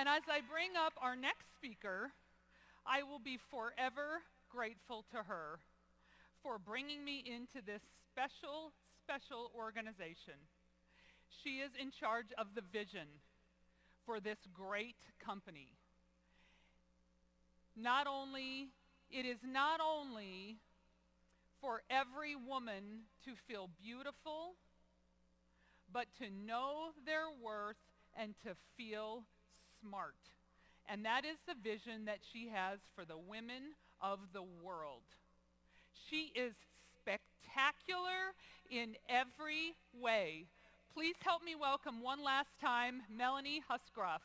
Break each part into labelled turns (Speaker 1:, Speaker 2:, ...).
Speaker 1: And as I bring up our next speaker, I will be forever grateful to her for bringing me into this special, special organization. She is in charge of the vision for this great company. It is not only for every woman to feel beautiful, but to know their worth and to feel smart. And that is the vision that she has for the women of the world. She is spectacular in every way. Please help me welcome one last time, Melanie Huscroft.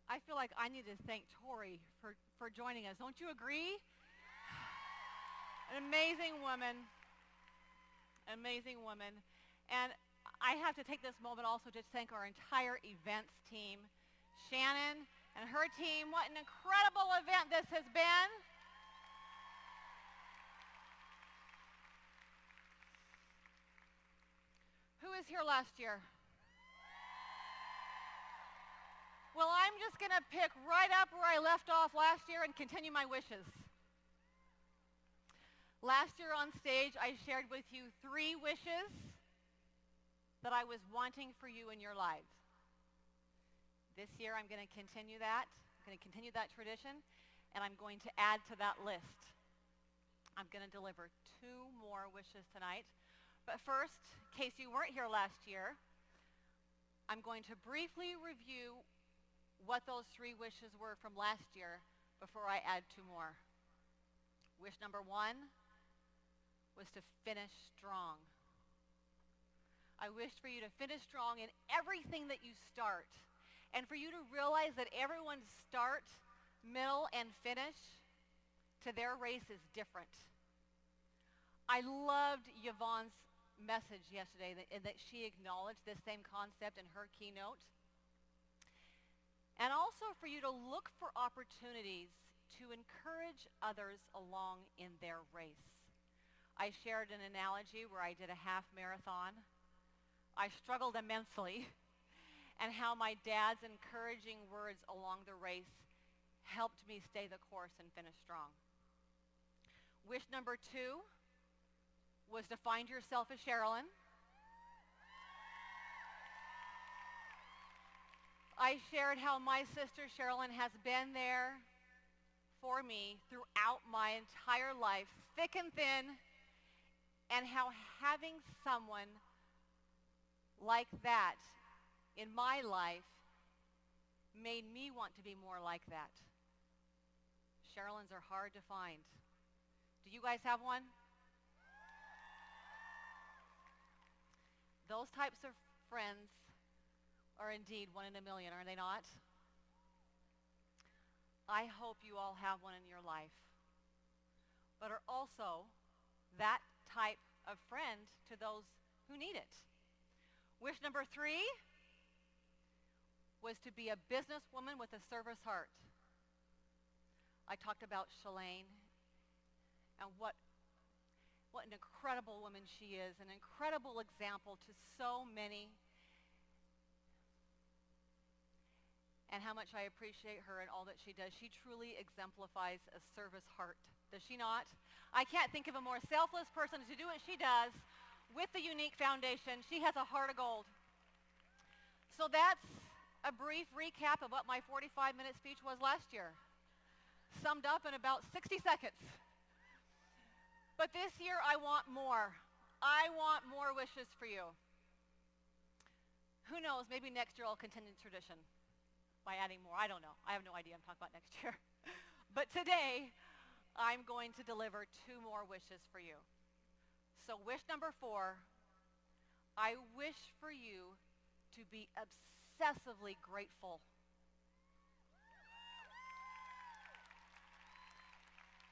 Speaker 2: I feel like I need to thank Tori for joining us. Don't you agree? An amazing woman. Amazing woman. And I have to take this moment also to thank our entire events team. Shannon and her team. What an incredible event this has been. Who was here last year? Well, I'm just going to pick right up where I left off last year and continue my wishes. Last year on stage, I shared with you 3 wishes that I was wanting for you in your lives. This year, I'm going to continue that. I'm going to continue that tradition, and I'm going to add to that list. I'm going to deliver 2 more wishes tonight. But first, in case you weren't here last year, I'm going to briefly review what those 3 wishes were from last year before I add 2 more. Wish number 1 was to finish strong. I wished for you to finish strong in everything that you start, and for you to realize that everyone's start, middle, and finish to their race is different. I loved Yvonne's message yesterday that she acknowledged this same concept in her keynote. And also for you to look for opportunities to encourage others along in their race. I shared an analogy where I did a half marathon. I struggled immensely, and how my dad's encouraging words along the race helped me stay the course and finish strong. Wish number 2 was to find yourself a Sherilyn. I shared how my sister Sherilyn has been there for me throughout my entire life, thick and thin, and how having someone like that in my life made me want to be more like that. Sherilyns are hard to find. Do you guys have one? Those types of friends are indeed 1 in a million, are they not? I hope you all have one in your life, but are also that type of friend to those who need it. Wish number 3 was to be a businesswoman with a service heart. I talked about Shalane and what an incredible woman she is, an incredible example to so many, and how much I appreciate her and all that she does. She truly exemplifies a service heart, does she not? I can't think of a more selfless person to do what she does with the Younique Foundation. She has a heart of gold. So that's a brief recap of what my 45-minute speech was last year, summed up in about 60 seconds. But this year, I want more. I want more wishes for you. Who knows, maybe next year I'll continue the tradition by adding more. I don't know. I have no idea. I'm talking about next year. But today, I'm going to deliver 2 more wishes for you. So wish number 4, I wish for you to be obsessed obsessively grateful.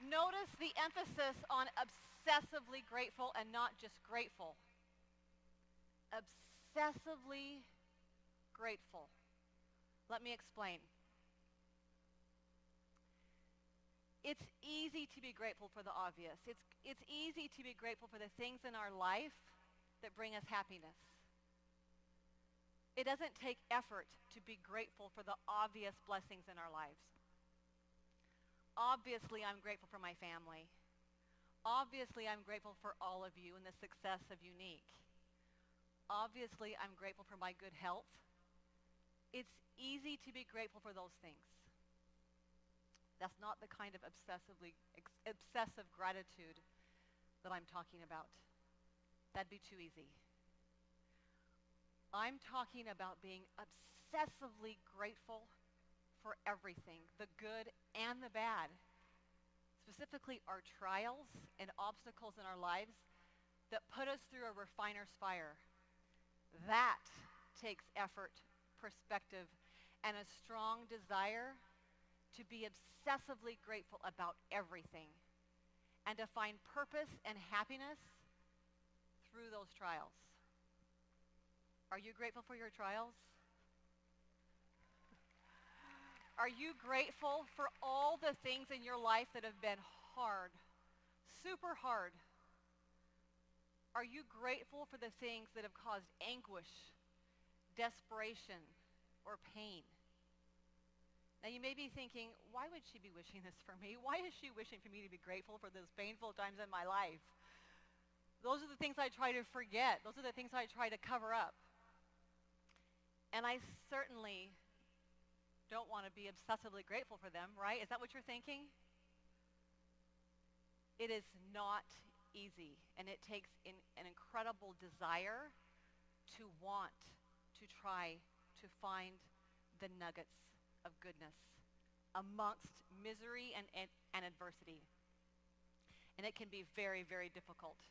Speaker 2: Notice the emphasis on obsessively grateful and not just grateful. Obsessively grateful. Let me explain. It's easy to be grateful for the obvious. It's easy to be grateful for the things in our life that bring us happiness. It doesn't take effort to be grateful for the obvious blessings in our lives. Obviously, I'm grateful for my family. Obviously, I'm grateful for all of you and the success of Younique. Obviously, I'm grateful for my good health. It's easy to be grateful for those things. That's not the kind of obsessive gratitude that I'm talking about. That'd be too easy. I'm talking about being obsessively grateful for everything, the good and the bad. Specifically, our trials and obstacles in our lives that put us through a refiner's fire. That takes effort, perspective, and a strong desire to be obsessively grateful about everything and to find purpose and happiness through those trials. Are you grateful for your trials? Are you grateful for all the things in your life that have been hard, super hard? Are you grateful for the things that have caused anguish, desperation, or pain? Now you may be thinking, why would she be wishing this for me? Why is she wishing for me to be grateful for those painful times in my life? Those are the things I try to forget. Those are the things I try to cover up. And I certainly don't want to be obsessively grateful for them, right? Is that what you're thinking? It is not easy, and it takes an incredible desire to want to try to find the nuggets of goodness amongst misery and adversity. And it can be very, very difficult.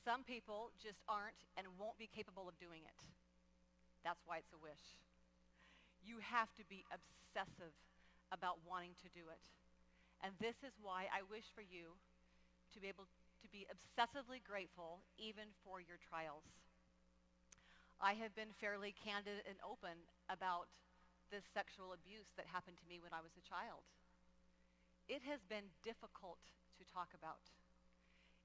Speaker 2: Some people just aren't and won't be capable of doing it. That's why it's a wish. You have to be obsessive about wanting to do it. And this is why I wish for you to be able to be obsessively grateful even for your trials. I have been fairly candid and open about this sexual abuse that happened to me when I was a child. It has been difficult to talk about.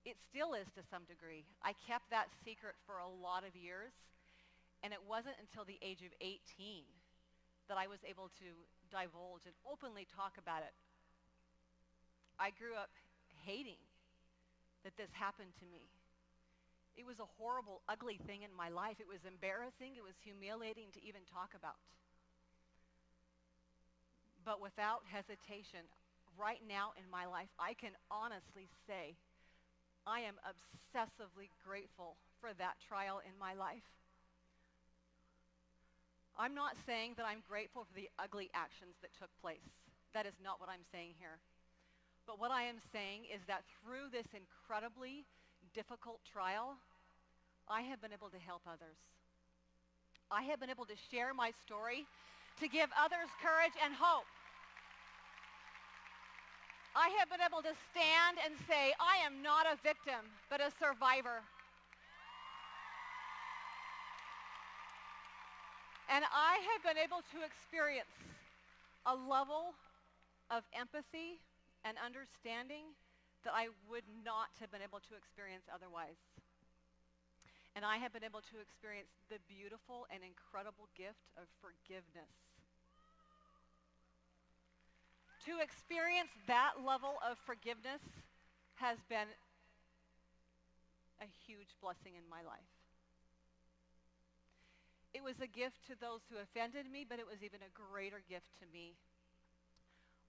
Speaker 2: It still is to some degree. I kept that secret for a lot of years, and it wasn't until the age of 18 that I was able to divulge and openly talk about it. I grew up hating that this happened to me. It was a horrible, ugly thing in my life. It was embarrassing. It was humiliating to even talk about. But without hesitation, right now in my life, I can honestly say I am obsessively grateful for that trial in my life. I'm not saying that I'm grateful for the ugly actions that took place. That is not what I'm saying here. But what I am saying is that through this incredibly difficult trial, I have been able to help others. I have been able to share my story to give others courage and hope. I have been able to stand and say, I am not a victim, but a survivor. And I have been able to experience a level of empathy and understanding that I would not have been able to experience otherwise. And I have been able to experience the beautiful and incredible gift of forgiveness. To experience that level of forgiveness has been a huge blessing in my life. It was a gift to those who offended me, but it was even a greater gift to me.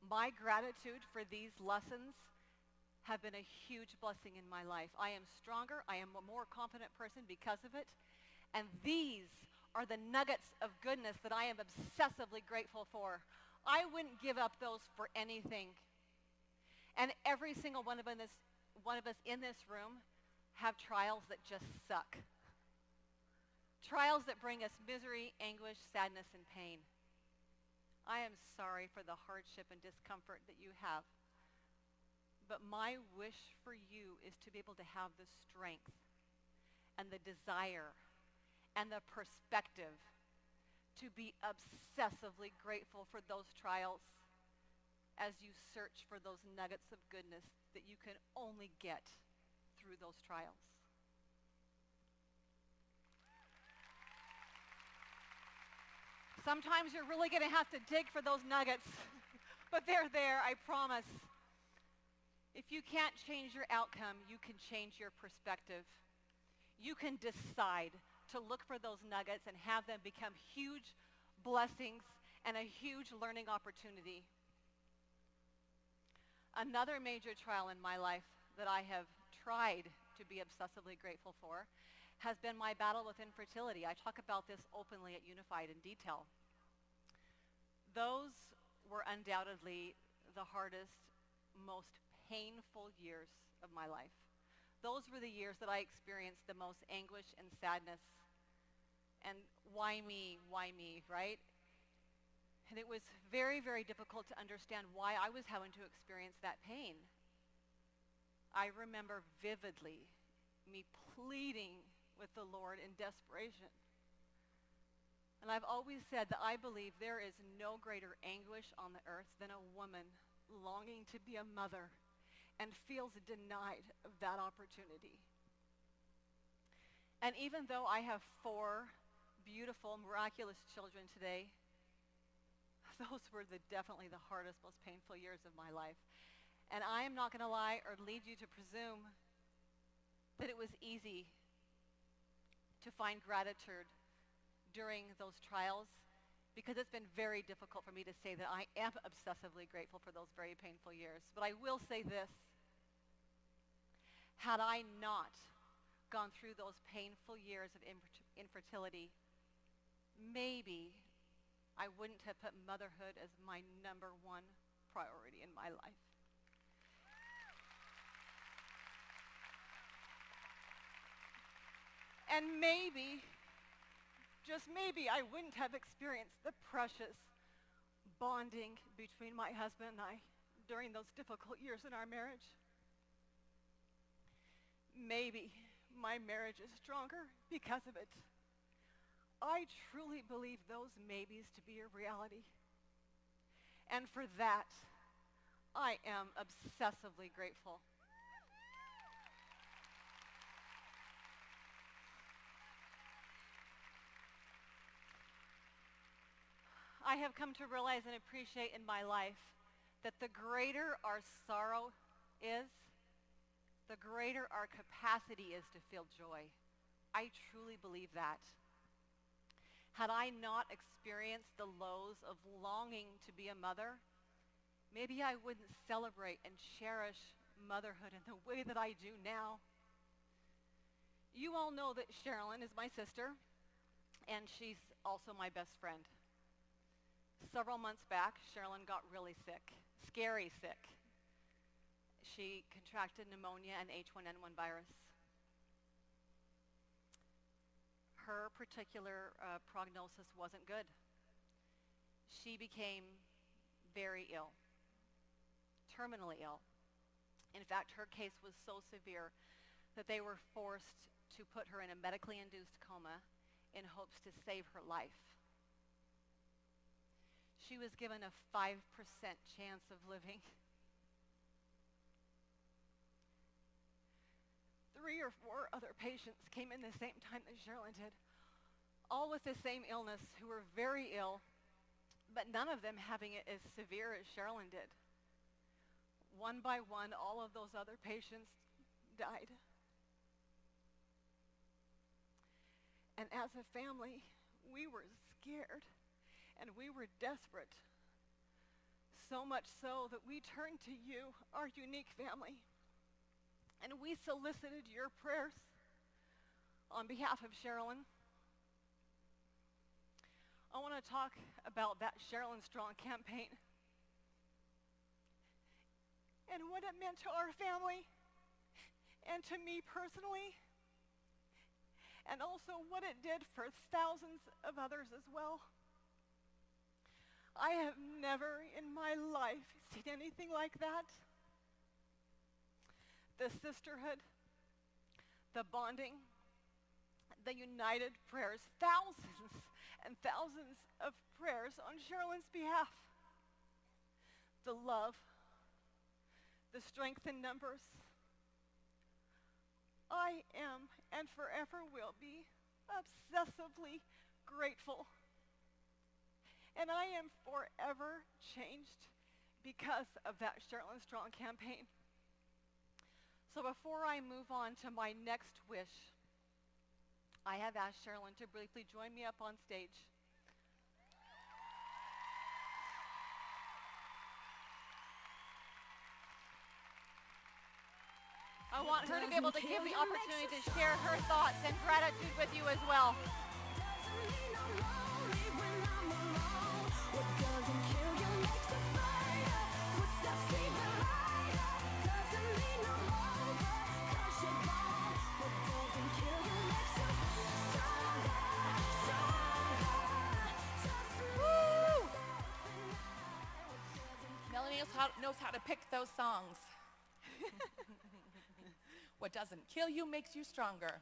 Speaker 2: My gratitude for these lessons have been a huge blessing in my life. I am stronger. I am a more confident person because of it. And these are the nuggets of goodness that I am obsessively grateful for. I wouldn't give up those for anything. And every single one of us in this room have trials that just suck. Trials that bring us misery, anguish, sadness, and pain. I am sorry for the hardship and discomfort that you have. But my wish for you is to be able to have the strength and the desire and the perspective to be obsessively grateful for those trials as you search for those nuggets of goodness that you can only get through those trials. Sometimes you're really going to have to dig for those nuggets, but they're there, I promise. If you can't change your outcome, you can change your perspective. You can decide to look for those nuggets and have them become huge blessings and a huge learning opportunity. Another major trial in my life that I have tried to be obsessively grateful for has been my battle with infertility. I talk about this openly at Unified in detail. Those were undoubtedly the hardest, most painful years of my life. Those were the years that I experienced the most anguish and sadness. And why me, right? And it was very, very difficult to understand why I was having to experience that pain. I remember vividly me pleading with the Lord in desperation. And I've always said that I believe there is no greater anguish on the earth than a woman longing to be a mother and feels denied of that opportunity. And even though I have 4 beautiful, miraculous children today, those were definitely the hardest, most painful years of my life. And I am not going to lie or lead you to presume that it was easy to find gratitude during those trials, because it's been very difficult for me to say that I am obsessively grateful for those very painful years. But I will say this. Had I not gone through those painful years of infertility, maybe I wouldn't have put motherhood as my number 1 priority in my life. And maybe, just maybe, I wouldn't have experienced the precious bonding between my husband and I during those difficult years in our marriage. Maybe my marriage is stronger because of it. I truly believe those maybes to be a reality. And for that, I am obsessively grateful. I have come to realize and appreciate in my life that the greater our sorrow is, the greater our capacity is to feel joy. I truly believe that. Had I not experienced the lows of longing to be a mother, maybe I wouldn't celebrate and cherish motherhood in the way that I do now. You all know that Sherilyn is my sister, and she's also my best friend. Several months back, Sherilyn got really sick, scary sick. She contracted pneumonia and H1N1 virus. Her particular prognosis wasn't good. She became very ill, terminally ill. In fact, her case was so severe that they were forced to put her in a medically induced coma in hopes to save her life. She was given a 5% chance of living. 3 or 4 other patients came in the same time that Sherilyn did, all with the same illness, who were very ill, but none of them having it as severe as Sherilyn did. One by one, all of those other patients died. And as a family, we were scared and we were desperate. So much so that we turned to you, our Younique family, and we solicited your prayers on behalf of Sherilyn. I want to talk about that Sherilyn Strong campaign and what it meant to our family and to me personally
Speaker 3: and also what it did for thousands of others as well. I have never in my life seen anything like that. The sisterhood, the bonding, the united prayers, thousands and thousands of prayers on Sherilyn's behalf. The love, the strength in numbers. I am and forever will be obsessively grateful. And I am forever changed because of that Sherilyn Strong campaign. So before I move on to my next wish, I have asked Sherilyn to briefly join me up on stage. I want her to be able to give the opportunity to share her thoughts and gratitude with you as well.
Speaker 4: Melanie knows how to pick those songs. What doesn't kill you makes you stronger.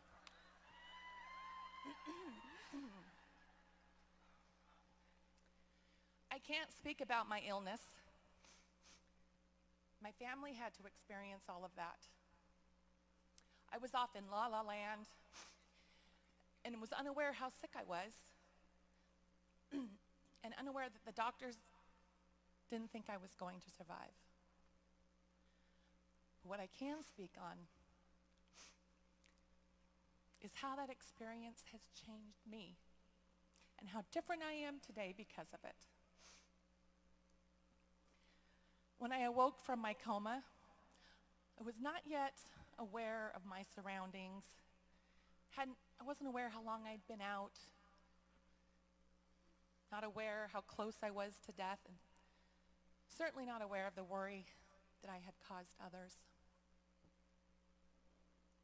Speaker 4: I can't speak about my illness. My family had to experience all of that. I was off in La La Land and was unaware how sick I was and unaware that the doctors didn't think I was going to survive. What I can speak on is how that experience has changed me and how different I am today because of it. When I awoke from my coma, I was not yet aware of my surroundings. I wasn't aware how long I'd been out, not aware how close I was to death, and certainly not aware of the worry that I had caused others.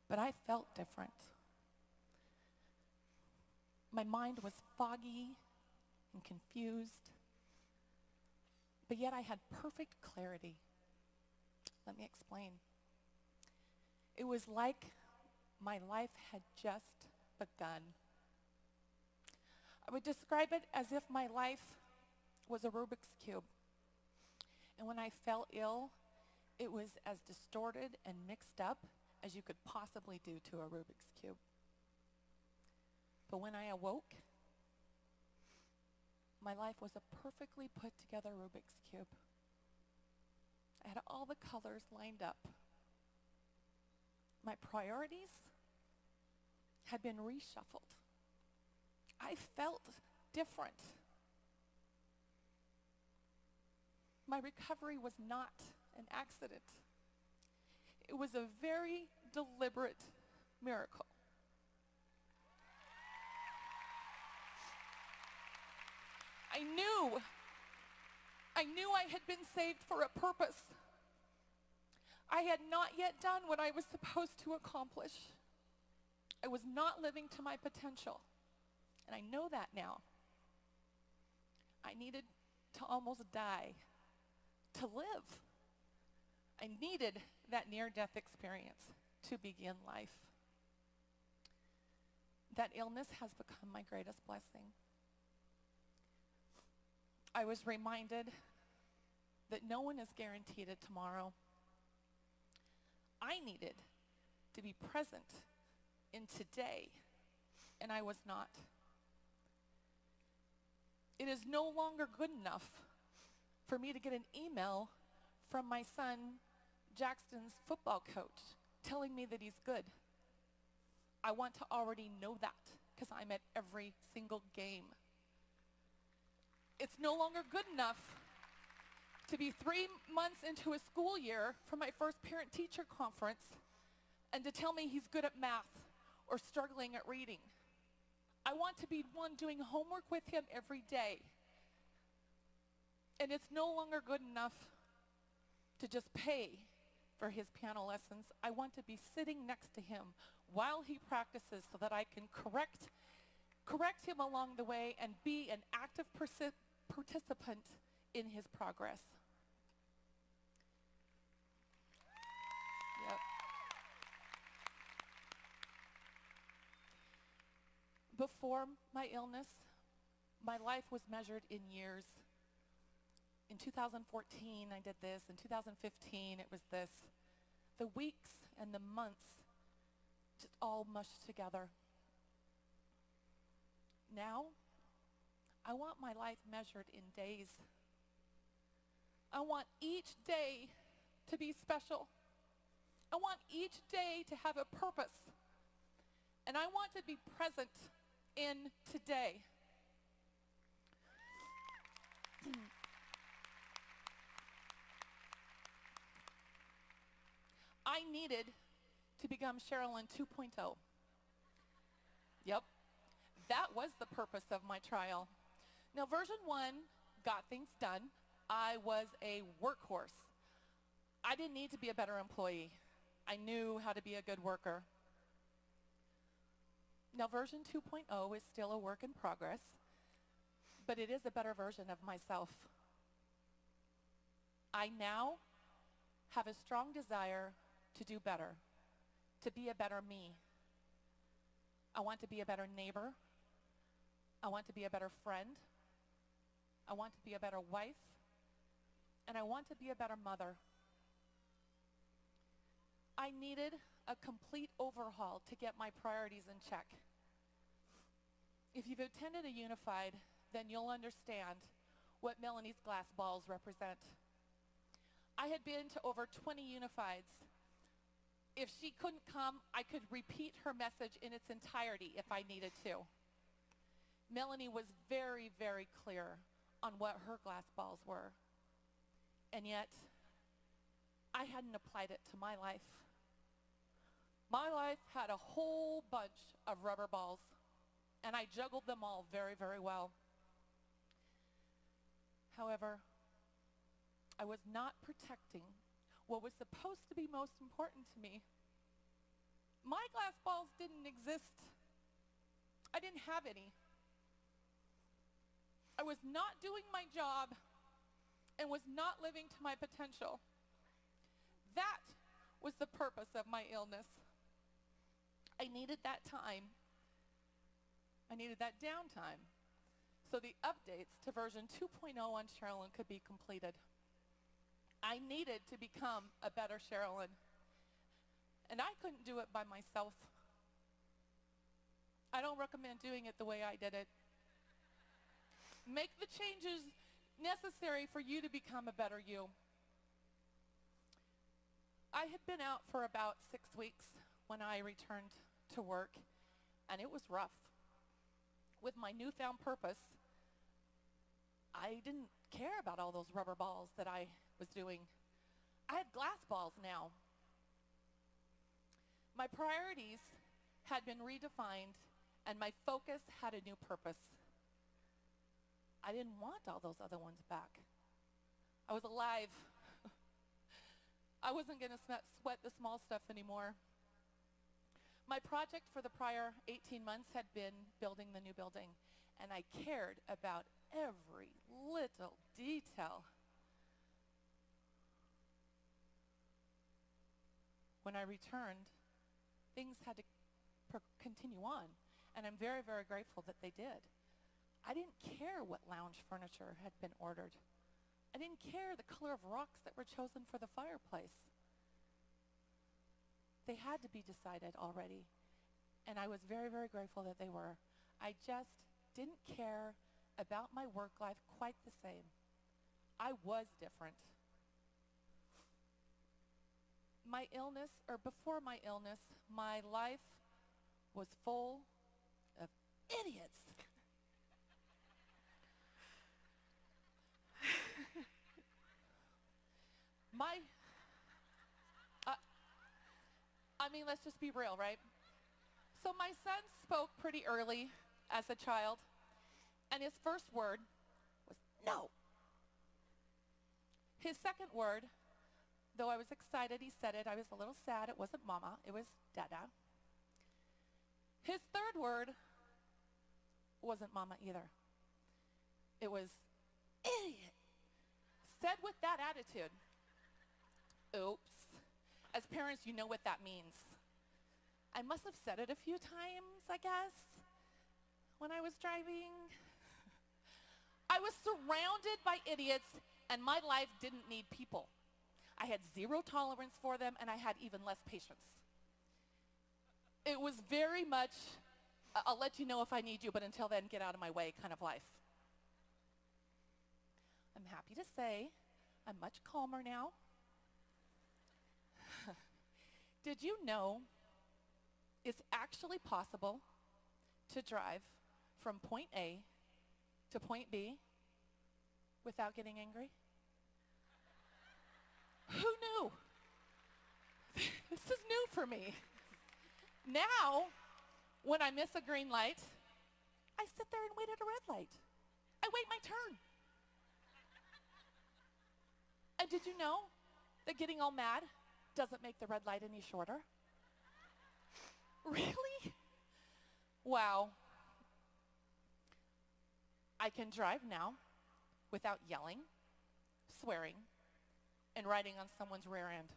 Speaker 4: But I felt different. My mind was foggy and confused, but yet I had perfect clarity. Let me explain. It was like my life had just begun. I would describe it as if my life was a Rubik's Cube. And when I fell ill, it was as distorted and mixed up as you could possibly do to a Rubik's Cube. But when I awoke, my life was a perfectly put together Rubik's Cube. I had all the colors lined up. My priorities had been reshuffled. I felt different. My recovery was not an accident. It was a very deliberate miracle. I knew I had been saved for a purpose. I had not yet done what I was supposed to accomplish. I was not living to my potential, and I know that now. I needed to almost die to live. I needed that near-death experience to begin life. That illness has become my greatest blessing. I was reminded that no one is guaranteed a tomorrow. I needed to be present in today, and I was not. It is no longer good enough for me to get an email from my son Jackson's football coach telling me that he's good. I want to already know that because I'm at every single game. It's no longer good enough to be 3 months into a school year from my first parent-teacher conference and to tell me he's good at math or struggling at reading. I want to be one doing homework with him every day. And it's no longer good enough to just pay for his piano lessons. I want to be sitting next to him while he practices so that I can correct him along the way and be an active participant in his progress. Yep. Before my illness, my life was measured in years. In 2014, I did this. In 2015, it was this. The weeks and the months just all mushed together. Now, I want my life measured in days. I want each day to be special. I want each day to have a purpose. And I want to be present in today. I needed to become Sherilyn 2.0. Yep, that was the purpose of my trial. Now, version 1 got things done. I was a workhorse. I didn't need to be a better employee. I knew how to be a good worker. Now, version 2.0 is still a work in progress, but it is a better version of myself. I now have a strong desire to do better, to be a better me. I want to be a better neighbor. I want to be a better friend. I want to be a better wife. And I want to be a better mother. I needed a complete overhaul to get my priorities in check. If you've attended a Unified, then you'll understand what Melanie's glass balls represent. I had been to over 20 Unifieds. If she couldn't come, I could repeat her message in its entirety if I needed to. Melanie was very, very clear on what her glass balls were. And yet, I hadn't applied it to my life. My life had a whole bunch of rubber balls, and I juggled them all very, very well. However, I was not protecting what was supposed to be most important to me. My glass balls didn't exist. I didn't have any. I was not doing my job and was not living to my potential. That was the purpose of my illness. I needed that time. I needed that downtime so the updates to version 2.0 on Sherilyn could be completed. I needed to become a better Sherilyn, and I couldn't do it by myself. I don't recommend doing it the way I did it. Make the changes necessary for you to become a better you. I had been out for about 6 weeks when I returned to work, and it was rough. With my newfound purpose, I didn't care about all those rubber balls that I was doing. I had glass balls now. My priorities had been redefined, and my focus had a new purpose. I didn't want all those other ones back. I was alive. I wasn't going to sweat the small stuff anymore. My project for the prior 18 months had been building the new building, and I cared about every little detail. When I returned, things had to continue on, and I'm very, very grateful that they did. I didn't care what lounge furniture had been ordered. I didn't care the color of rocks that were chosen for the fireplace. They had to be decided already, and I was very, very grateful that they were. I just didn't care about my work life quite the same. I was different. My illness, or before my illness, my life was full of idiots. Let's just be real, right? So my son spoke pretty early as a child, and his first word was no. His second word, though I was excited he said it, I was a little sad, it wasn't mama, it was dada. word wasn't mama either. It was idiot. Said with that attitude. Oops. As parents, you know what that means. I must have said it a few times, I guess, when I was driving. I was surrounded by idiots, and my life didn't need people. I had zero tolerance for them, and I had even less patience. It was very much, I'll let you know if I need you, but until then, get out of my way kind of life. I'm happy to say I'm much calmer now. Did you know it's actually possible to drive from point A to point B without getting angry? Who knew? This is new for me. Now, when I miss a green light, I sit there and wait at a red light. I wait my turn. And did you know that getting all mad doesn't make the red light any shorter? Really? Wow. I can drive now without yelling, swearing, and riding on someone's rear end.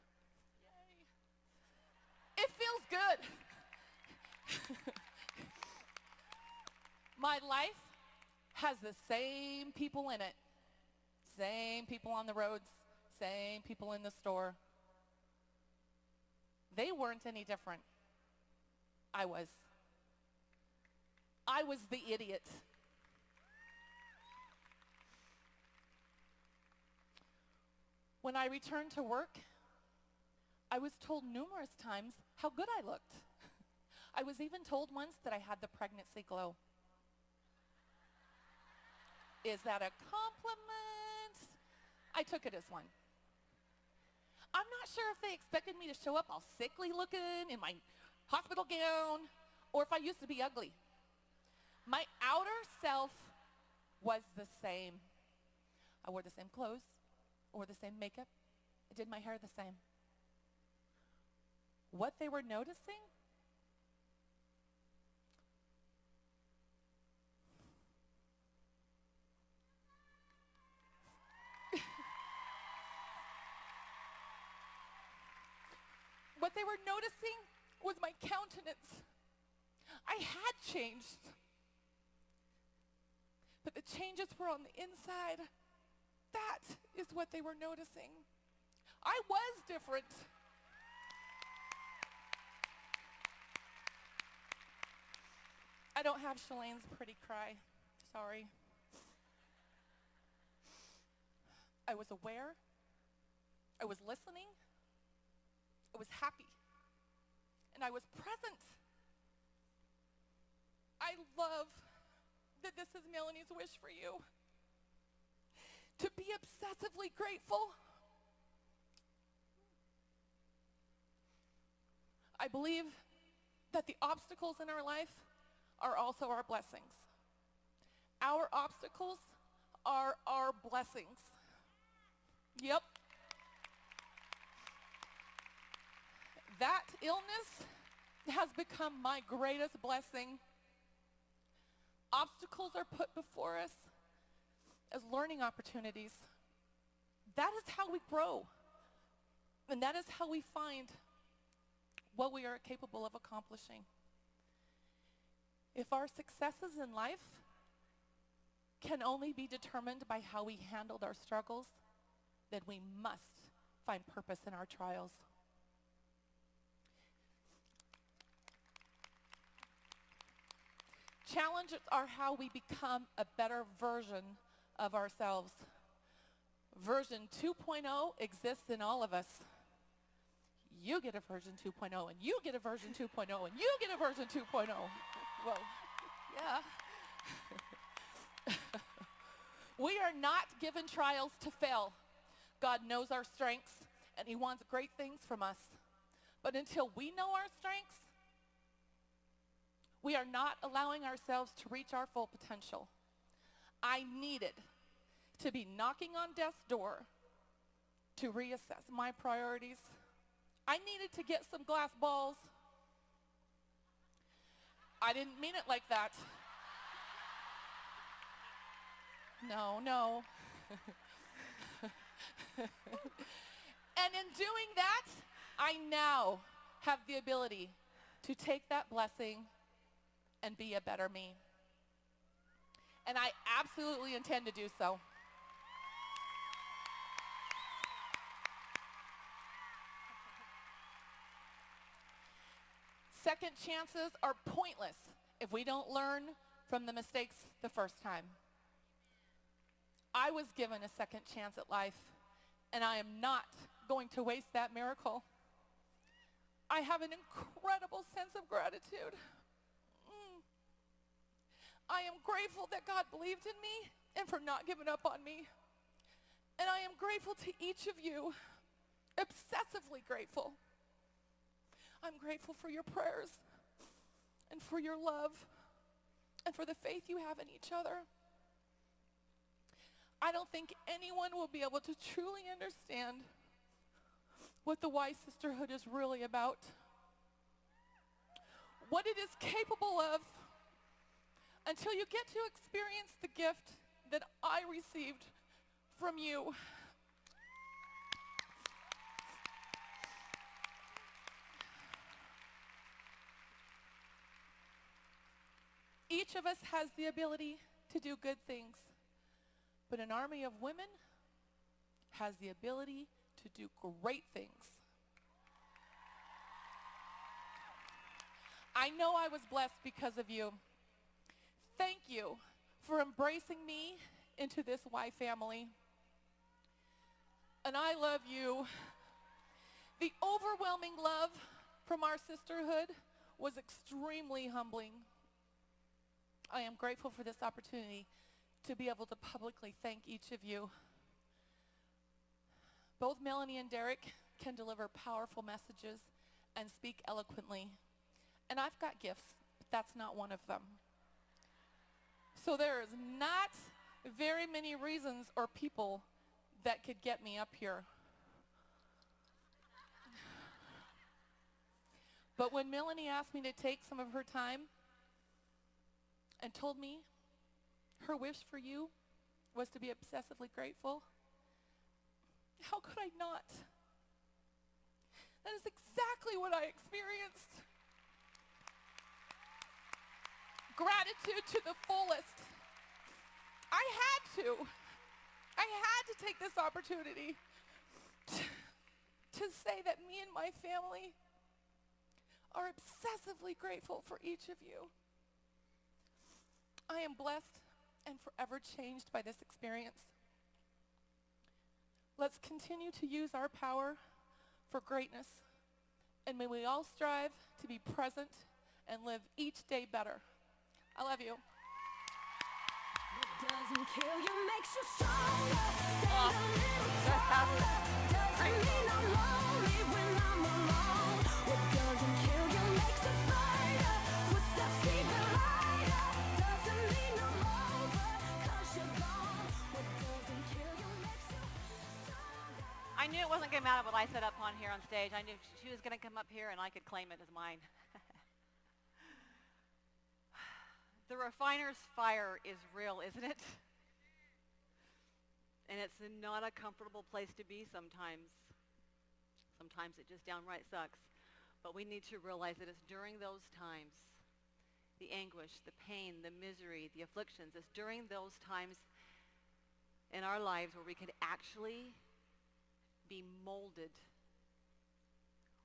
Speaker 4: Yay. It feels good. My life has the same people in it. Same people on the roads, same people in the store. They weren't any different. I was. I was the idiot. When I returned to work, I was told numerous times how good I looked. I was even told once that I had the pregnancy glow. Is that a compliment? I took it as one. I'm not sure if they expected me to show up all sickly looking in my hospital gown, or if I used to be ugly. My outer self was the same. I wore the same clothes, I wore the same makeup, I did my hair the same. What they were noticing? What they were noticing was my countenance. I had changed. But the changes were on the inside. That is what they were noticing. I was different. I don't have Shalane's pretty cry. Sorry. I was aware. I was listening. I was happy. And I was present. I love that this is Melanie's wish for you. To be obsessively grateful. I believe that the obstacles in our life are also our blessings. Our obstacles are our blessings. Yep. That illness has become my greatest blessing. Obstacles are put before us as learning opportunities. That is how we grow. And that is how we find what we are capable of accomplishing. If our successes in life can only be determined by how we handled our struggles, then we must find purpose in our trials. Challenges are how we become a better version of ourselves. Version 2.0 exists in all of us. You get a version 2.0, and you get a version 2.0, and you get a version 2.0. Whoa, yeah. We are not given trials to fail. God knows our strengths, and he wants great things from us. But until we know our strengths, we are not allowing ourselves to reach our full potential. I needed to be knocking on death's door to reassess my priorities. I needed to get some glass balls. I didn't mean it like that. No, no. And in doing that, I now have the ability to take that blessing and be a better me. And I absolutely intend to do so. Second chances are pointless if we don't learn from the mistakes the first time. I was given a second chance at life, and I am not going to waste that miracle. I have an incredible sense of gratitude. I am grateful that God believed in me and for not giving up on me. And I am grateful to each of you, obsessively grateful. I'm grateful for your prayers and for your love and for the faith you have in each other. I don't think anyone will be able to truly understand what the Y Sisterhood is really about, what it is capable of, until you get to experience the gift that I received from you. Each of us has the ability to do good things, but an army of women has the ability to do great things. I know I was blessed because of you. Thank you for embracing me into this Y family. And I love you. The overwhelming love from our sisterhood was extremely humbling. I am grateful for this opportunity to be able to publicly thank each of you. Both Melanie and Derek can deliver powerful messages and speak eloquently. And I've got gifts, but that's not one of them. So there is not very many reasons or people that could get me up here. But when Melanie asked me to take some of her time and told me her wish for you was to be obsessively grateful, how could I not? That is exactly what I experienced. Gratitude to the fullest. I had to take this opportunity to say that me and my family are obsessively grateful for each of you. I am blessed and forever changed by this experience. Let's continue to use our power for greatness, and may we all strive to be present and live each day better. I love you.
Speaker 5: What doesn't kill you makes you stronger. Stand a little taller. Doesn't mean I'm lonely when I'm alone. What doesn't kill you makes a fighter. Footsteps even lighter. Doesn't mean I'm over, 'cause you're gone. What doesn't kill you makes you stronger.
Speaker 2: I knew it wasn't going to matter what I set up on here on stage. I knew she was going to come up here and I could claim it as mine. The refiner's fire is real, isn't it? And it's not a comfortable place to be sometimes. Sometimes it just downright sucks. But we need to realize that it's during those times, the anguish, the pain, the misery, the afflictions, it's during those times in our lives where we can actually be molded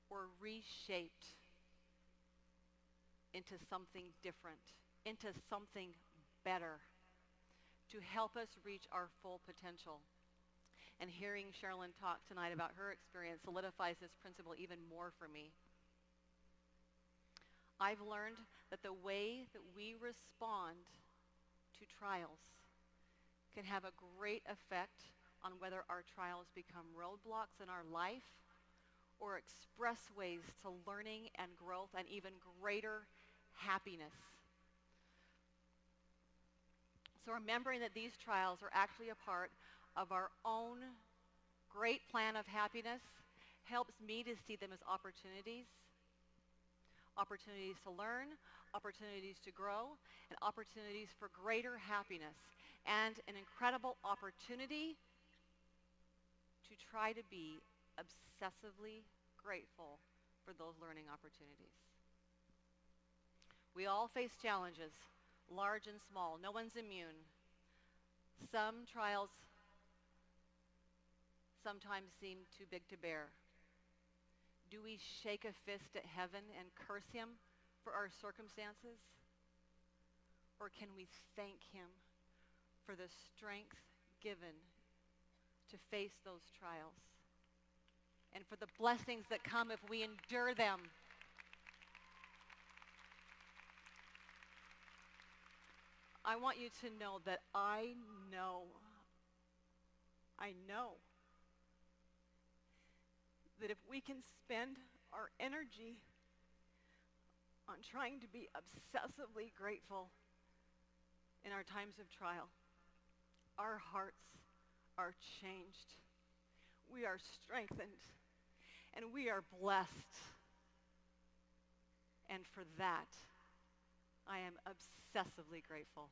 Speaker 2: or reshaped into something different, into something better, to help us reach our full potential. And hearing Sherilyn talk tonight about her experience solidifies this principle even more for me. I've learned that the way that we respond to trials can have a great effect on whether our trials become roadblocks in our life or expressways to learning and growth and even greater happiness. So remembering that these trials are actually a part of our own great plan of happiness helps me to see them as opportunities to learn, opportunities to grow, and opportunities for greater happiness, and an incredible opportunity to try to be obsessively grateful for those learning opportunities. We all face challenges, large and small. No one's immune. Some trials sometimes seem too big to bear. Do we shake a fist at heaven and curse him for our circumstances? Or can we thank him for the strength given to face those trials and for the blessings that come if we endure them? I want you to know that I know that if we can spend our energy on trying to be obsessively grateful in our times of trial, our hearts are changed. We are strengthened, and we are blessed. And for that, I am obsessively grateful.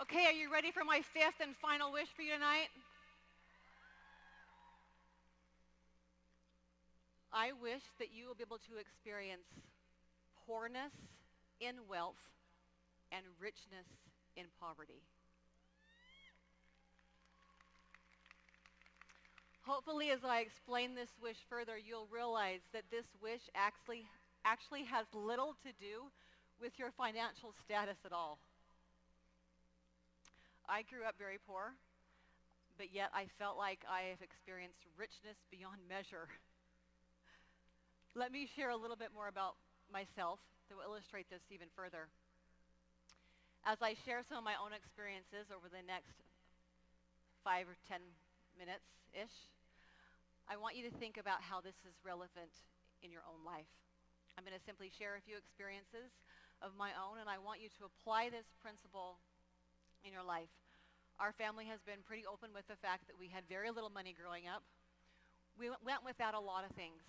Speaker 2: Okay, are you ready for my fifth and final wish for you tonight? I wish that you will be able to experience poorness in wealth and richness in poverty. Hopefully, as I explain this wish further, you'll realize that this wish actually has little to do with your financial status at all. I grew up very poor, but yet I felt like I have experienced richness beyond measure. Let me share a little bit more about myself to illustrate this even further. As I share some of my own experiences over the next 5 or 10 minutes-ish, I want you to think about how this is relevant in your own life. I'm going to simply share a few experiences of my own, and I want you to apply this principle in your life. Our family has been pretty open with the fact that we had very little money growing up. We went without a lot of things,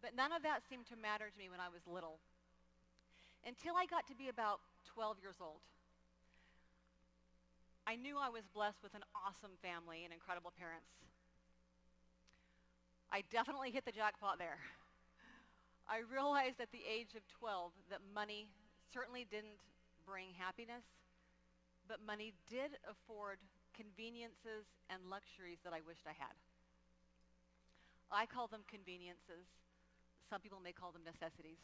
Speaker 2: but none of that seemed to matter to me when I was little, until I got to be about 12 years old. I knew I was blessed with an awesome family and incredible parents. I definitely hit the jackpot there. I realized at the age of 12 that money certainly didn't bring happiness, but money did afford conveniences and luxuries that I wished I had. I call them conveniences. Some people may call them necessities.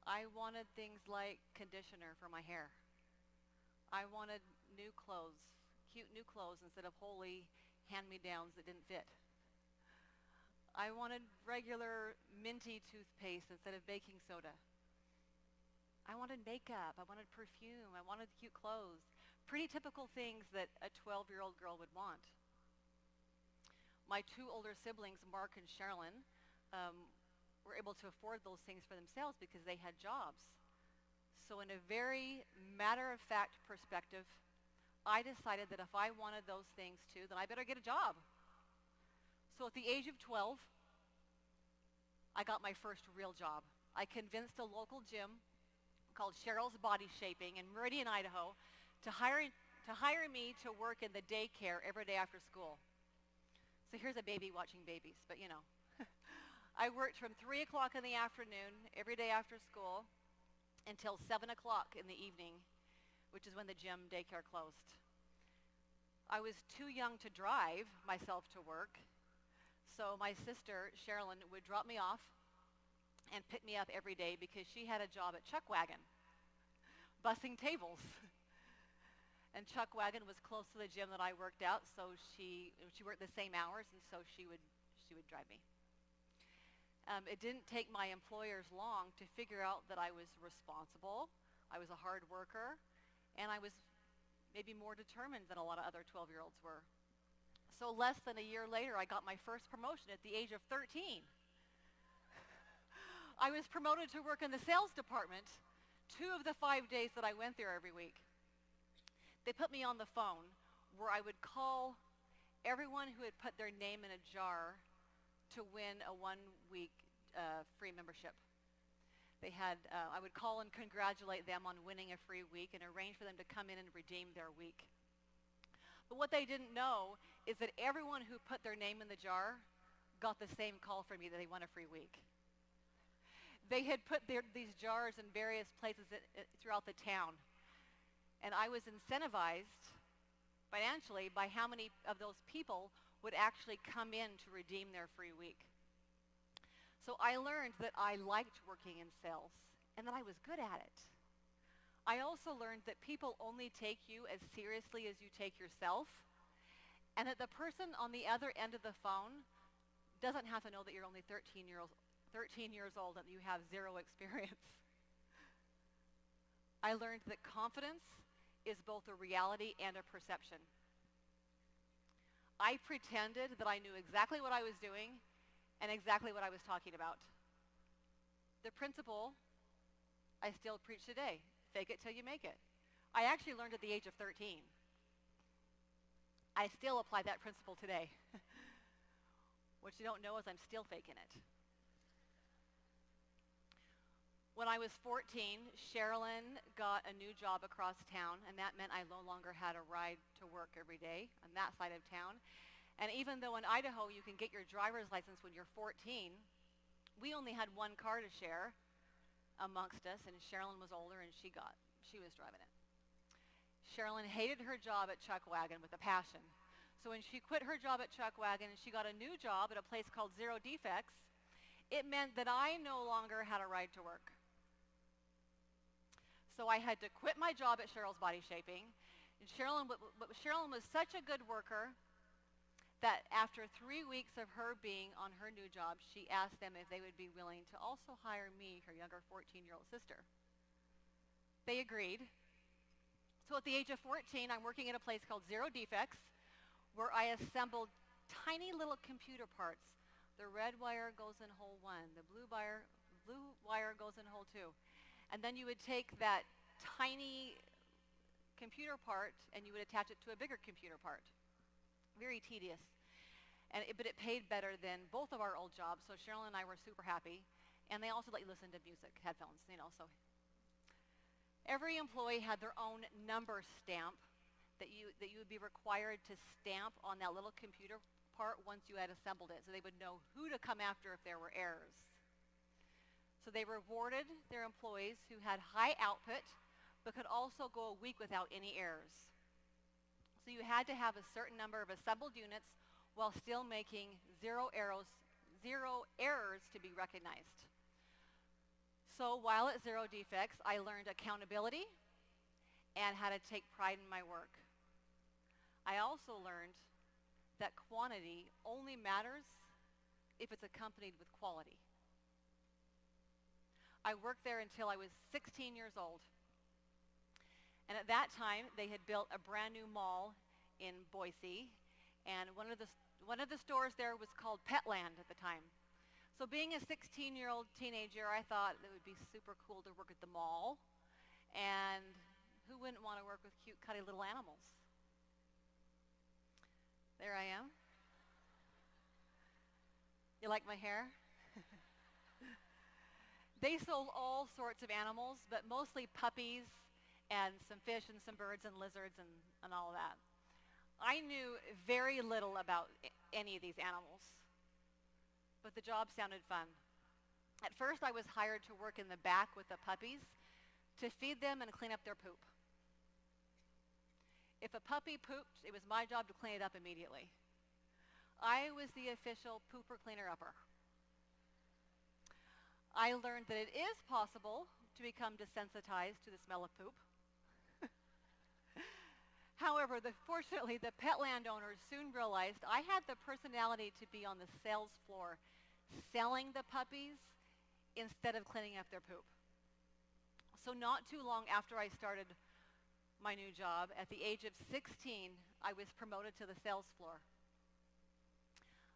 Speaker 2: I wanted things like conditioner for my hair. I wanted new clothes, cute new clothes instead of holy hand-me-downs that didn't fit. I wanted regular minty toothpaste instead of baking soda. I wanted makeup, I wanted perfume, I wanted cute clothes. Pretty typical things that a 12-year-old girl would want. My two older siblings, Mark and Sherilyn, were able to afford those things for themselves because they had jobs. So in a very matter-of-fact perspective, I decided that if I wanted those things too, then I better get a job. So at the age of 12, I got my first real job. I convinced a local gym called Cheryl's Body Shaping in Meridian, Idaho, to hire me to work in the daycare every day after school. So here's a baby watching babies, but you know. I worked from 3 o'clock in the afternoon every day after school until 7 o'clock in the evening, which is when the gym daycare closed. I was too young to drive myself to work, so my sister, Sherilyn, would drop me off and pick me up every day because she had a job at Chuck Wagon, bussing tables. And Chuck Wagon was close to the gym that I worked out, so she worked the same hours, and so she would drive me. It didn't take my employers long to figure out that I was responsible, I was a hard worker, and I was maybe more determined than a lot of other 12-year-olds were. So less than a year later, I got my first promotion at the age of 13. I was promoted to work in the sales department 2 of the 5 days that I went there every week. They put me on the phone where I would call everyone who had put their name in a jar to win a 1-week free membership. They had, I would call and congratulate them on winning a free week and arrange for them to come in and redeem their week. But what they didn't know is that everyone who put their name in the jar got the same call from me that they won a free week. They had put these jars in various places throughout the town. And I was incentivized financially by how many of those people would actually come in to redeem their free week. So I learned that I liked working in sales and that I was good at it. I also learned that people only take you as seriously as you take yourself, and that the person on the other end of the phone doesn't have to know that you're only 13 years old and you have zero experience. I learned that confidence is both a reality and a perception. I pretended that I knew exactly what I was doing and exactly what I was talking about. The principle I still preach today: fake it till you make it. I actually learned at the age of 13. I still apply that principle today. What you don't know is I'm still faking it. When I was 14, Sherilyn got a new job across town, and that meant I no longer had a ride to work every day on that side of town. And even though in Idaho you can get your driver's license when you're 14, we only had one car to share amongst us, and Sherilyn was older and she was driving it. Sherilyn hated her job at Chuck Wagon with a passion. So when she quit her job at Chuck Wagon and she got a new job at a place called Zero Defects, it meant that I no longer had a ride to work. So I had to quit my job at Cheryl's Body Shaping. And Sherilyn was such a good worker that after 3 weeks of her being on her new job, she asked them if they would be willing to also hire me, her younger 14-year-old sister. They agreed. So at the age of 14, I'm working at a place called Zero Defects, where I assembled tiny little computer parts. The red wire goes in hole 1. The blue wire goes in hole 2. And then you would take that tiny computer part and you would attach it to a bigger computer part. Very tedious. But it paid better than both of our old jobs, so Sherilyn and I were super happy. And they also let you listen to music, headphones, so. Every employee had their own number stamp that you would be required to stamp on that little computer part once you had assembled it, so they would know who to come after if there were errors. So they rewarded their employees who had high output but could also go a week without any errors. So you had to have a certain number of assembled units while still making zero errors to be recognized. So while at Zero Defects, I learned accountability and how to take pride in my work. I also learned that quantity only matters if it's accompanied with quality. I worked there until I was 16 years old. And at that time, they had built a brand new mall in Boise, and one of the stores there was called Petland at the time. So being a 16-year-old teenager, I thought it would be super cool to work at the mall, and who wouldn't want to work with cute, cutty little animals? There I am. You like my hair? They sold all sorts of animals, but mostly puppies and some fish and some birds and lizards and all of that. I knew very little about any of these animals, but the job sounded fun. At first, I was hired to work in the back with the puppies to feed them and clean up their poop. If a puppy pooped, it was my job to clean it up immediately. I was the official pooper cleaner-upper. I learned that it is possible to become desensitized to the smell of poop. However, fortunately, the Petland owners soon realized I had the personality to be on the sales floor selling the puppies instead of cleaning up their poop. So not too long after I started my new job, at the age of 16, I was promoted to the sales floor.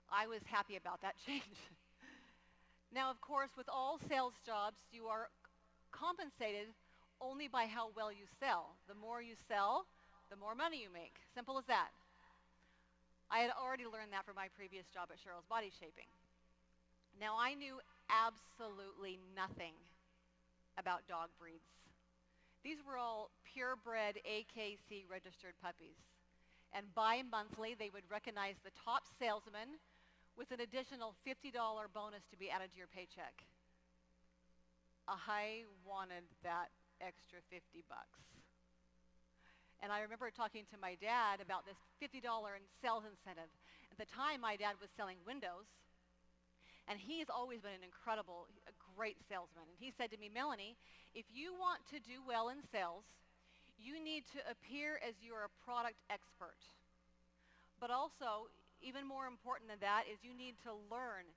Speaker 2: I was happy about that change. Now, of course, with all sales jobs, you are compensated only by how well you sell. The more you sell, the more money you make. Simple as that. I had already learned that from my previous job at Cheryl's Body Shaping. Now, I knew absolutely nothing about dog breeds. These were all purebred AKC registered puppies. And bi-monthly, they would recognize the top salesman with an additional $50 bonus to be added to your paycheck. I wanted that extra 50 bucks. And I remember talking to my dad about this $50 sales incentive. At the time, my dad was selling windows, and he's always been a great salesman. And he said to me, Melanie, if you want to do well in sales, you need to appear as you're a product expert. But also, even more important than that, is you need to learn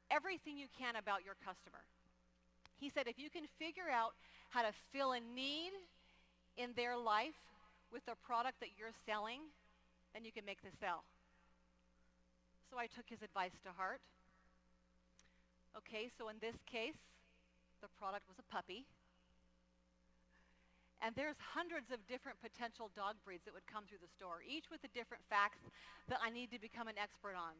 Speaker 2: everything you can about your customer. He said, if you can figure out how to fill a need in their life with the product that you're selling, then you can make the sale. So I took his advice to heart. Okay, so in this case, the product was a puppy. And there's hundreds of different potential dog breeds that would come through the store, each with the different facts that I need to become an expert on.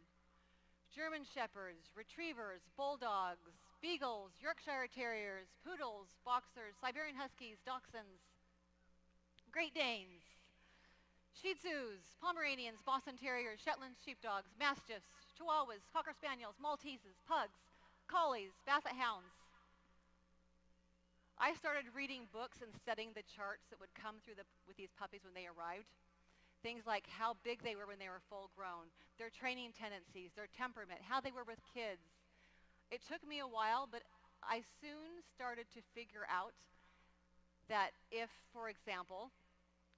Speaker 2: German Shepherds, Retrievers, Bulldogs, Beagles, Yorkshire Terriers, Poodles, Boxers, Siberian Huskies, Dachshunds, Great Danes, Shih Tzus, Pomeranians, Boston Terriers, Shetland Sheepdogs, Mastiffs, Chihuahuas, Cocker Spaniels, Malteses, Pugs, Collies, Basset Hounds. I started reading books and studying the charts that would come through with these puppies when they arrived. Things like how big they were when they were full grown, their training tendencies, their temperament, how they were with kids. It took me a while, but I soon started to figure out that if, for example,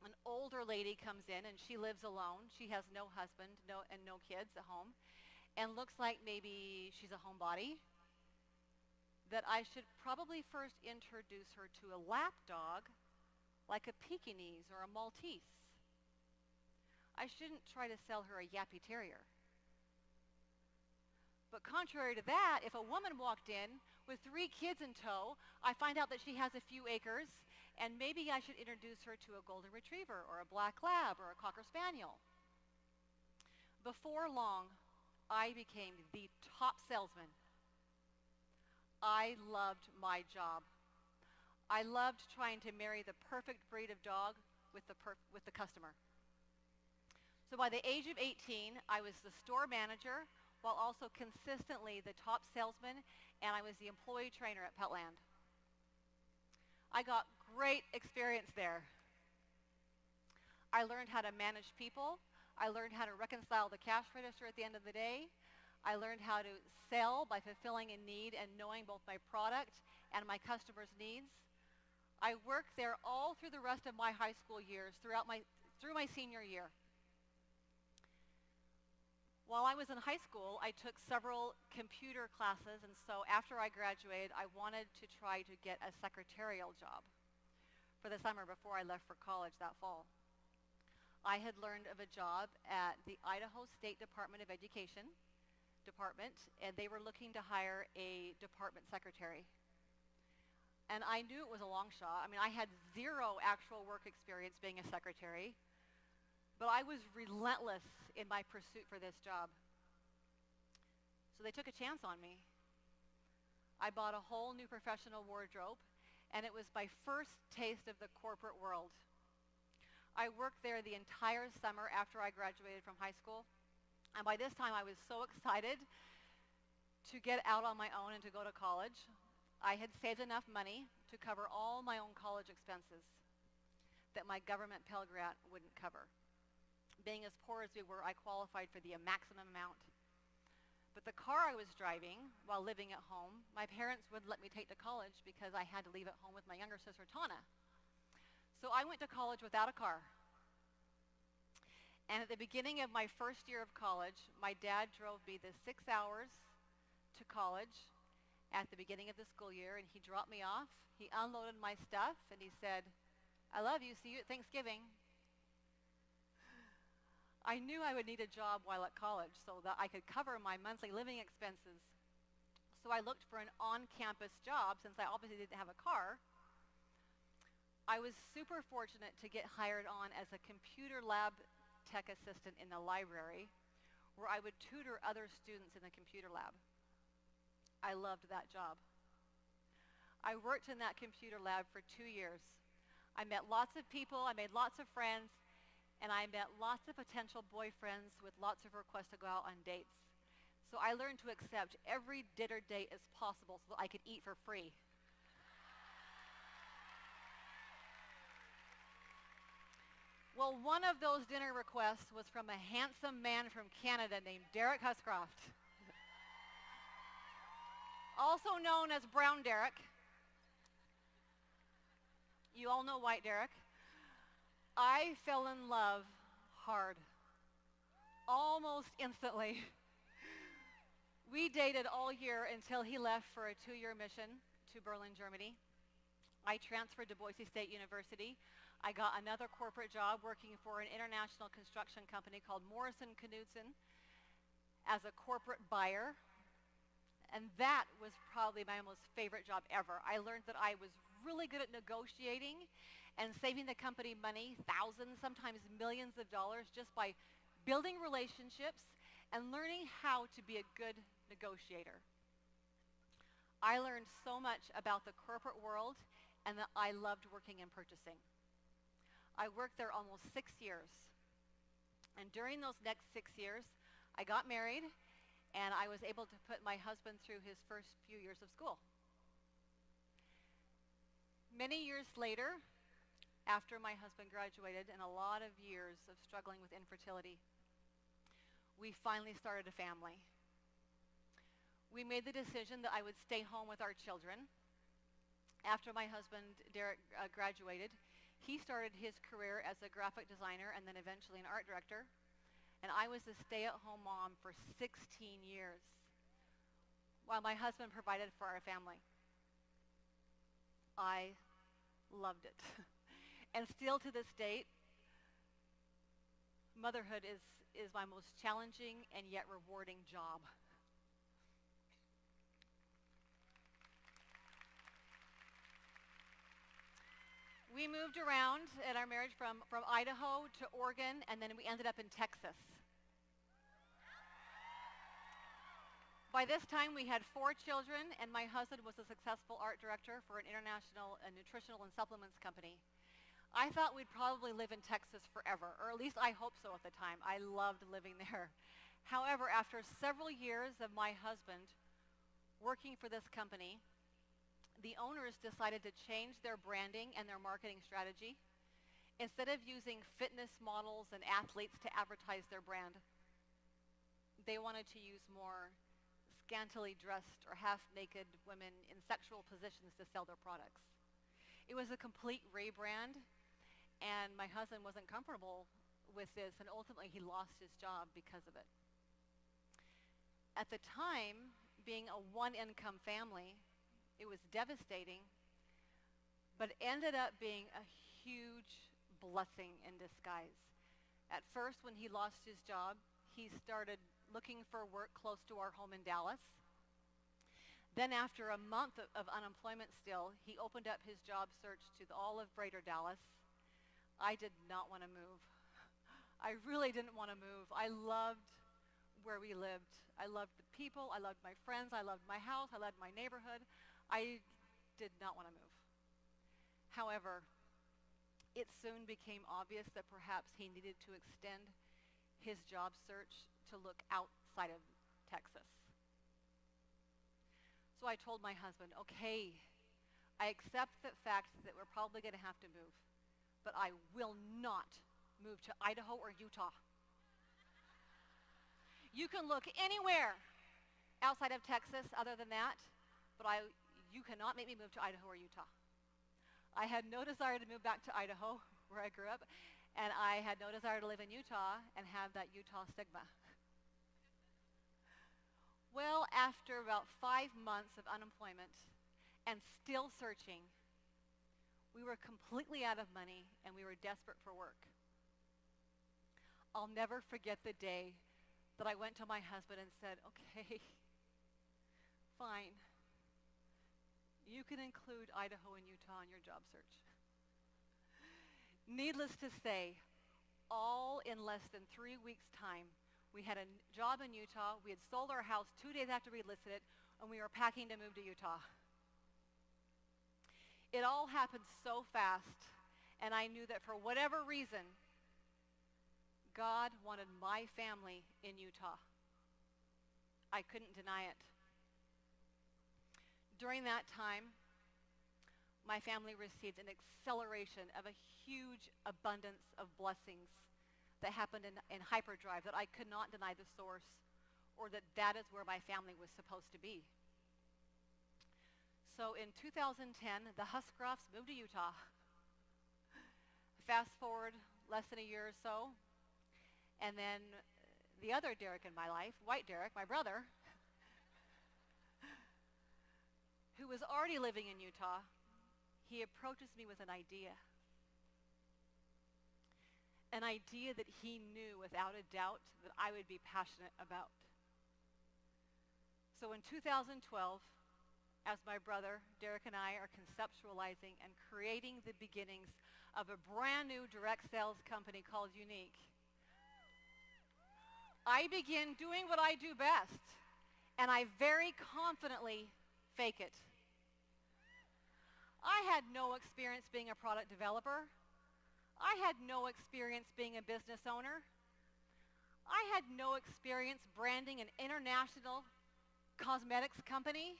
Speaker 2: an older lady comes in and she lives alone, she has no husband and no kids at home, and looks like maybe she's a homebody, that I should probably first introduce her to a lap dog like a Pekingese or a Maltese. I shouldn't try to sell her a Yappy Terrier. But contrary to that, if a woman walked in with 3 kids in tow, I find out that she has a few acres, and maybe I should introduce her to a Golden Retriever or a Black Lab or a Cocker Spaniel. Before long, I became the top salesman. I loved my job. I loved trying to marry the perfect breed of dog with the customer. So by the age of 18, I was the store manager while also consistently the top salesman, and I was the employee trainer at Petland. I got great experience there. I learned how to manage people. I learned how to reconcile the cash register at the end of the day. I learned how to sell by fulfilling a need and knowing both my product and my customers' needs. I worked there all through the rest of my high school years, through my senior year. While I was in high school, I took several computer classes, and so after I graduated, I wanted to try to get a secretarial job for the summer before I left for college that fall. I had learned of a job at the Idaho State Department of Education department, and they were looking to hire a department secretary. And I knew it was a long shot. I mean, I had 0 actual work experience being a secretary, but I was relentless in my pursuit for this job. So they took a chance on me. I bought a whole new professional wardrobe, and it was my first taste of the corporate world. I worked there the entire summer after I graduated from high school. And by this time, I was so excited to get out on my own and to go to college. I had saved enough money to cover all my own college expenses that my government Pell Grant wouldn't cover. Being as poor as we were, I qualified for the maximum amount. But the car I was driving while living at home, my parents wouldn't let me take to college because I had to leave at home with my younger sister, Tana. So I went to college without a car. And at the beginning of my first year of college, my dad drove me the 6 hours to college at the beginning of the school year, and he dropped me off. He unloaded my stuff, and he said, "I love you, see you at Thanksgiving." I knew I would need a job while at college so that I could cover my monthly living expenses. So I looked for an on-campus job since I obviously didn't have a car. I was super fortunate to get hired on as a computer lab tech assistant in the library, where I would tutor other students in the computer lab. I loved that job. I worked in that computer lab for 2 years. I met lots of people, I made lots of friends, and I met lots of potential boyfriends with lots of requests to go out on dates. So I learned to accept every dinner date as possible so that I could eat for free. Well, one of those dinner requests was from a handsome man from Canada named Derek Huscroft, also known as Brown Derek. You all know White Derek. I fell in love hard, almost instantly. We dated all year until he left for a 2-year mission to Berlin, Germany. I transferred to Boise State University. I got another corporate job working for an international construction company called Morrison Knudsen as a corporate buyer. And that was probably my most favorite job ever. I learned that I was really good at negotiating and saving the company money, thousands, sometimes millions of dollars, just by building relationships and learning how to be a good negotiator. I learned so much about the corporate world and that I loved working in purchasing. I worked there almost 6 years. And during those next 6 years, I got married, and I was able to put my husband through his first few years of school. Many years later, after my husband graduated and a lot of years of struggling with infertility, we finally started a family. We made the decision that I would stay home with our children. After my husband, Derek, graduated, he started his career as a graphic designer and then eventually an art director. And I was a stay-at-home mom for 16 years while my husband provided for our family. I loved it. And still to this date, motherhood is my most challenging and yet rewarding job. We moved around in our marriage from Idaho to Oregon, and then we ended up in Texas. By this time, we had 4 children, and my husband was a successful art director for an international nutritional and supplements company. I thought we'd probably live in Texas forever, or at least I hoped so at the time. I loved living there. However, after several years of my husband working for this company, the owners decided to change their branding and their marketing strategy. Instead of using fitness models and athletes to advertise their brand, they wanted to use more scantily dressed or half-naked women in sexual positions to sell their products. It was a complete rebrand, and my husband wasn't comfortable with this, and ultimately he lost his job because of it. At the time, being a one-income family, it was devastating, but ended up being a huge blessing in disguise. At first, when he lost his job, he started looking for work close to our home in Dallas. Then after a month of unemployment still, he opened up his job search to all of Greater Dallas. I did not want to move. I really didn't want to move. I loved where we lived. I loved the people. I loved my friends. I loved my house. I loved my neighborhood. I did not want to move. However, it soon became obvious that perhaps he needed to extend his job search to look outside of Texas. So I told my husband, okay, I accept the fact that we're probably going to have to move, but I will not move to Idaho or Utah. You can look anywhere outside of Texas other than that, but you cannot make me move to Idaho or Utah. I had no desire to move back to Idaho, where I grew up, and I had no desire to live in Utah and have that Utah stigma. Well, after about 5 months of unemployment and still searching, we were completely out of money and we were desperate for work. I'll never forget the day that I went to my husband and said, okay, fine. You can include Idaho and Utah in your job search. Needless to say, all in less than 3 weeks' time, We had a job in Utah. We had sold our house 2 days after we listed it, and we were packing to move to Utah. It all happened so fast, and I knew that for whatever reason, God wanted my family in Utah. I couldn't deny it. During that time, my family received an acceleration of a huge abundance of blessings that happened in hyperdrive, that I could not deny the source, or that is where my family was supposed to be. So in 2010, the Huscrofts moved to Utah. Fast forward less than a year or so, and then the other Derek in my life, White Derek, my brother, who was already living in Utah, he approaches me with an idea. An idea that he knew without a doubt that I would be passionate about. So in 2012, as my brother Derek and I are conceptualizing and creating the beginnings of a brand new direct sales company called Younique, I begin doing what I do best, and I very confidently fake it. I had no experience being a product developer. I had no experience being a business owner. I had no experience branding an international cosmetics company.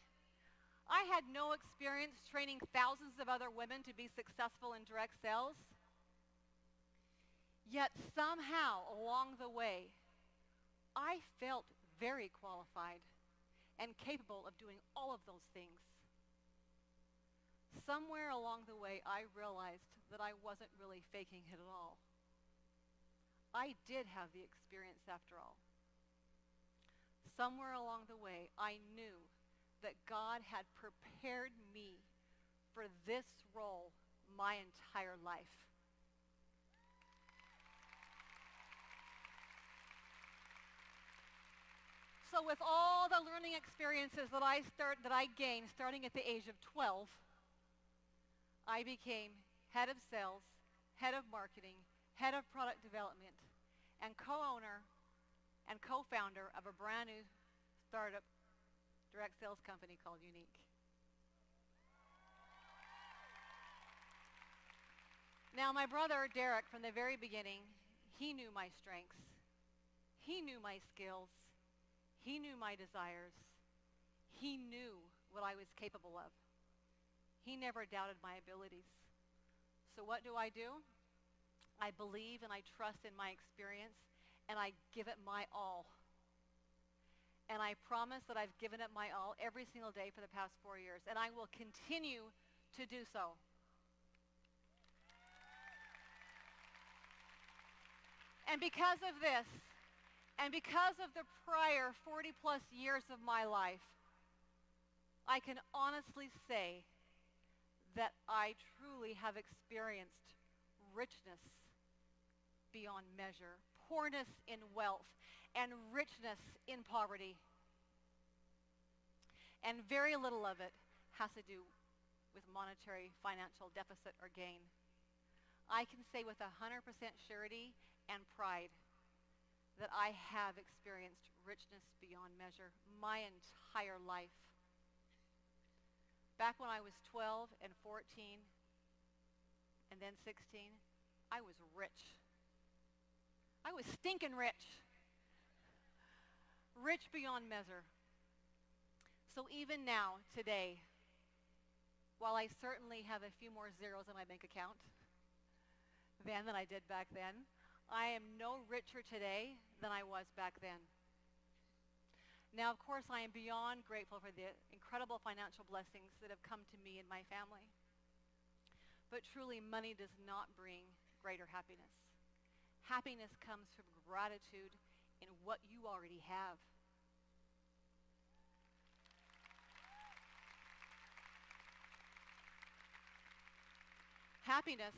Speaker 2: I had no experience training thousands of other women to be successful in direct sales. Yet somehow along the way, I felt very qualified and capable of doing all of those things. Somewhere along the way, I realized that I wasn't really faking it at all. I did have the experience after all. Somewhere along the way, I knew that God had prepared me for this role my entire life. So with all the learning experiences that I gained starting at the age of 12, I became head of sales, head of marketing, head of product development, and co-owner and co-founder of a brand new startup direct sales company called Younique. Now, my brother Derek, from the very beginning, he knew my strengths. He knew my skills. He knew my desires. He knew what I was capable of. He never doubted my abilities. So what do? I believe and I trust in my experience, and I give it my all. And I promise that I've given it my all every single day for the past 4 years, and I will continue to do so. And because of this, and because of the prior 40 plus years of my life, I can honestly say that I truly have experienced richness beyond measure, poorness in wealth, and richness in poverty. And very little of it has to do with monetary financial deficit or gain. I can say with 100% surety and pride that I have experienced richness beyond measure my entire life. Back when I was 12 and 14 and then 16, I was rich. I was stinking rich. Rich beyond measure. So even now, today, while I certainly have a few more zeros in my bank account than I did back then, I am no richer today than I was back then. Now, of course, I am beyond grateful for the incredible financial blessings that have come to me and my family. But truly, money does not bring greater happiness. Happiness comes from gratitude in what you already have. Happiness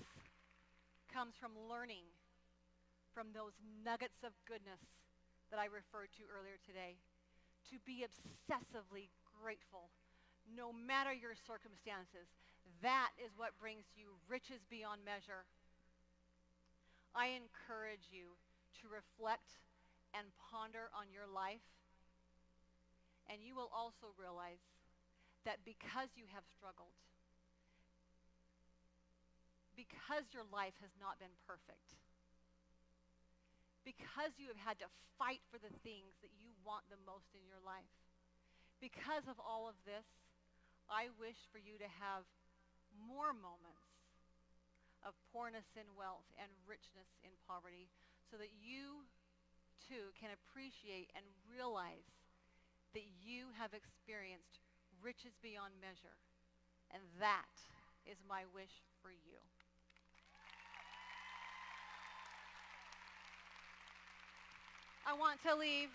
Speaker 2: comes from learning from those nuggets of goodness that I referred to earlier today. To be obsessively grateful, no matter your circumstances. That is what brings you riches beyond measure. I encourage you to reflect and ponder on your life. And you will also realize that because you have struggled, because your life has not been perfect, because you have had to fight for the things that you want the most in your life, because of all of this, I wish for you to have more moments of poorness in wealth and richness in poverty, so that you too can appreciate and realize that you have experienced riches beyond measure. And that is my wish for you. I want to leave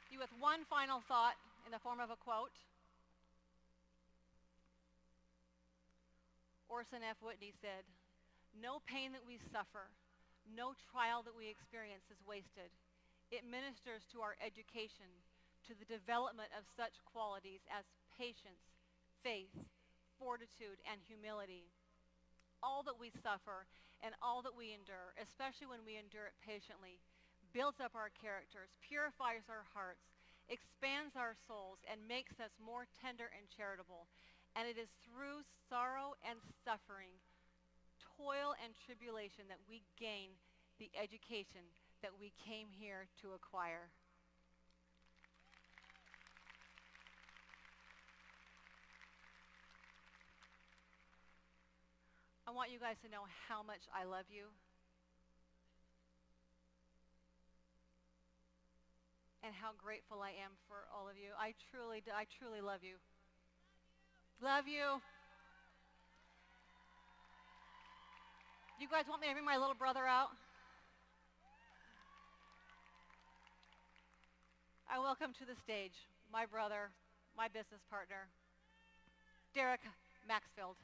Speaker 2: you with one final thought in the form of a quote. Orson F. Whitney said, "No pain that we suffer, no trial that we experience is wasted. It ministers to our education, to the development of such qualities as patience, faith, fortitude, and humility. All that we suffer and all that we endure, especially when we endure it patiently, builds up our characters, purifies our hearts, expands our souls, and makes us more tender and charitable. And it is through sorrow and suffering, toil and tribulation that we gain the education that we came here to acquire." I want you guys to know how much I love you. And how grateful I am for all of you. I truly love you. Love you. You guys want me to bring my little brother out? I welcome to the stage my brother, my business partner, Derek Maxfield.